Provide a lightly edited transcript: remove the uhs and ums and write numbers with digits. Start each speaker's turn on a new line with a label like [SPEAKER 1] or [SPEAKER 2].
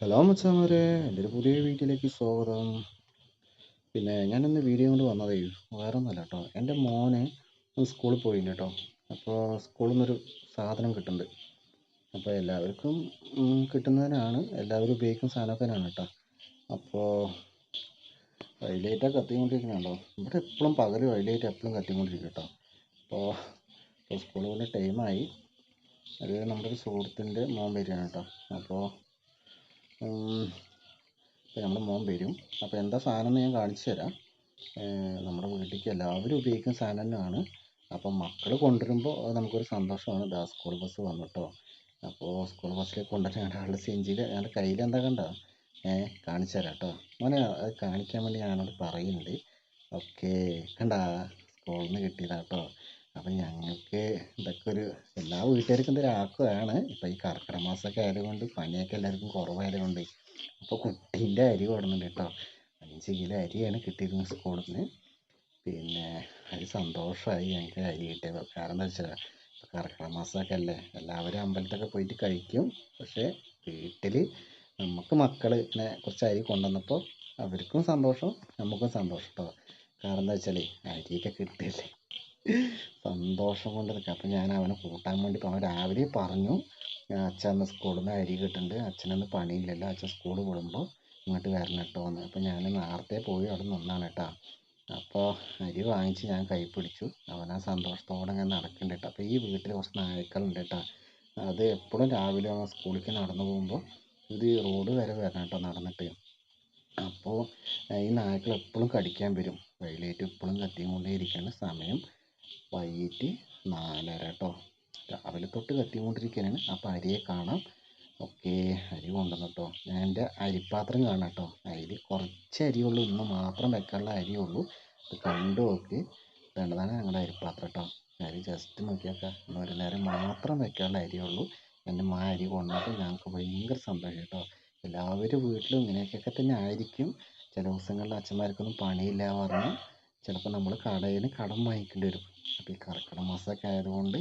[SPEAKER 1] Hello മച്ചാമാരെ, എൻ്റെ ഒരു പുതിയ വീഡിയോയിലേക്ക് സ്വാഗതം. പിന്നെ ഞാനിന്ന് വീഡിയോ കൊണ്ട് വന്നതേ വേറെ ഒന്നുമല്ല കേട്ടോ. എൻ്റെ മോനെ സ്കൂളിൽ പോയില്ല കേട്ടോ. അപ്പോൾ സ്കൂളിൽ നിന്നൊരു സാധനം കിട്ടുന്നുണ്ട്. അപ്പോൾ എല്ലാവർക്കും കിട്ടുന്നതിനാണ്, എല്ലാവരും ഉപയോഗിക്കുന്ന സാധനമൊക്കെ തന്നെയാണ് കേട്ടോ. അപ്പോൾ വൈലൈറ്റൊക്കെ കത്തിക്കൊണ്ടിരിക്കുന്നുണ്ടോ? ഇവിടെ എപ്പോഴും പകൽ വൈലൈറ്റ് എപ്പോഴും കത്തിക്കൊണ്ടിരിക്കും കേട്ടോ. അപ്പോൾ സ്കൂളിൽ കൊണ്ട് ടൈമായി. അത് നമ്മുടെ ഒരു സുഹൃത്തിൻ്റെ മോൻ വരികയാണ് കേട്ടോ. അപ്പോൾ നമ്മുടെ മോൻ വരും. അപ്പോൾ എന്താ സാധനം എന്ന് ഞാൻ കാണിച്ചു തരാം. നമ്മുടെ വീട്ടിലേക്ക് എല്ലാവരും ഉപയോഗിക്കുന്ന സാധനം തന്നെയാണ്. അപ്പം മക്കൾ കൊണ്ടുവരുമ്പോൾ അത് നമുക്കൊരു സന്തോഷമാണ്. ദാ സ്കൂൾ ബസ് വന്നിട്ടോ. അപ്പോൾ സ്കൂൾ ബസ്സിലേക്ക് കൊണ്ടുവരാൻ ആളുടെ സെഞ്ചിയിൽ ഞങ്ങളുടെ കയ്യിൽ എന്താ കണ്ട കാണിച്ചു തരാം കേട്ടോ. മോനെ അത് കാണിക്കാൻ വേണ്ടി ഞാനോട് പറയുന്നുണ്ട്. ഓക്കെ, കണ്ടാ സ്കൂളിൽ നിന്ന് കിട്ടിയതാ കേട്ടോ. അപ്പം ഞങ്ങൾക്ക് ഇതൊക്കെ എല്ലാ വീട്ടുകാർക്കും ഇതൊരു ആക്കുകയാണ്. ഇപ്പം ഈ കർക്കിടക മാസമൊക്കെ ആയതുകൊണ്ട് പനിയൊക്കെ എല്ലാവർക്കും കുറവായതുകൊണ്ട് അപ്പോൾ കുട്ടീൻ്റെ അരി കൊടുക്കുന്നുണ്ട് കേട്ടോ. 5 കിലോ അരിയാണ് കിട്ടിയിരുന്നത് സ്കൂളിൽ നിന്ന്. പിന്നെ അത് സന്തോഷമായി ഞങ്ങൾക്ക് അരി കിട്ടിയത്. കാരണം എന്താ വെച്ചാൽ ഇപ്പോൾ കർക്കിടക മാസമൊക്കെ അല്ലേ, എല്ലാവരും അമ്പലത്തൊക്കെ പോയിട്ട് കഴിക്കും. പക്ഷേ വീട്ടിൽ നമുക്ക് മക്കൾ ഇങ്ങനെ കുറച്ച് അരി കൊണ്ടുവന്നപ്പോൾ അവർക്കും സന്തോഷം, നമുക്കും സന്തോഷം കേട്ടോ. കാരണം എന്താ വെച്ചാൽ അരിയൊക്കെ കിട്ടിയില്ലേ, സന്തോഷം കൊണ്ട് നിൽക്കുക. അപ്പം ഞാൻ അവനെ കൂട്ടാൻ വേണ്ടി അവൻ രാവിലെ പറഞ്ഞു, അച്ഛൻ അന്ന് സ്കൂളിൽ നിന്ന് അരി കിട്ടുന്നുണ്ട്, അച്ഛനന്ന് പണിയില്ലല്ലോ, അച്ഛൻ സ്കൂൾ വിടുമ്പോൾ ഇങ്ങോട്ട് വരണം കേട്ടോ എന്ന്. അപ്പം ഞാൻ നേരത്തെ പോയി അവിടെ നിന്നാണ് കേട്ടോ. അപ്പോൾ അരി വാങ്ങിച്ച് ഞാൻ കൈ പിടിച്ചു. അവൻ ആ സന്തോഷത്തോടെ ഞാൻ നടക്കുന്നുണ്ട് കേട്ടോ. അപ്പോൾ ഈ വീട്ടിൽ കുറച്ച് നായ്ക്കളുണ്ട് കേട്ടോ. അത് എപ്പോഴും രാവിലെ അവൻ സ്കൂളിലേക്ക് നടന്നു പോകുമ്പോൾ ഇത് റോഡ് വരെ വരണം കേട്ടോ നടന്നിട്ട്. അപ്പോൾ ഈ നായ്ക്കൾ എപ്പോഴും കടിക്കാൻ വരും. വൈലൈറ്റ് എപ്പോഴും കത്തിക്കൊണ്ടേ ഇരിക്കുകയാണ്. സമയം വൈകിട്ട് 4:30 കേട്ടോ. രാവിലെ തൊട്ട് കത്തിക്കൊണ്ടിരിക്കുകയാണ്. അപ്പോൾ അരിയെ കാണാം. ഓക്കെ, അരി കൊണ്ടുവന്നു കേട്ടോ. ഞാൻ എൻ്റെ അരിപ്പാത്രം കാണാം കേട്ടോ. അതിൽ കുറച്ച് അരിയുള്ളൂ, ഇന്ന് മാത്രം വെക്കാനുള്ള അരിയുള്ളൂ. അത് കണ്ടു നോക്ക്. വേണ്ടതാണ് ഞങ്ങളുടെ അരിപ്പാത്രം കേട്ടോ. അരി ജസ്റ്റ് നോക്കിയേക്കാം. ഇന്ന് ഒരു നേരം മാത്രം വെക്കാനുള്ള അരിയുള്ളൂ. എൻ്റെ അരി കൊണ്ടുവന്നപ്പോൾ ഞങ്ങൾക്ക് ഭയങ്കര സന്തോഷം കേട്ടോ. എല്ലാവരും വീട്ടിലും ഇങ്ങനെയൊക്കെ തന്നെ ആയിരിക്കും. ചില ദിവസങ്ങളിൽ അച്ഛന്മാർക്കൊന്നും പണിയില്ല പറഞ്ഞ് ചിലപ്പോൾ നമ്മൾ കടയിൽ കടം വാങ്ങിക്കേണ്ടി വരും. അപ്പോൾ ഈ കർക്കിടക മാസമൊക്കെ ആയതുകൊണ്ട്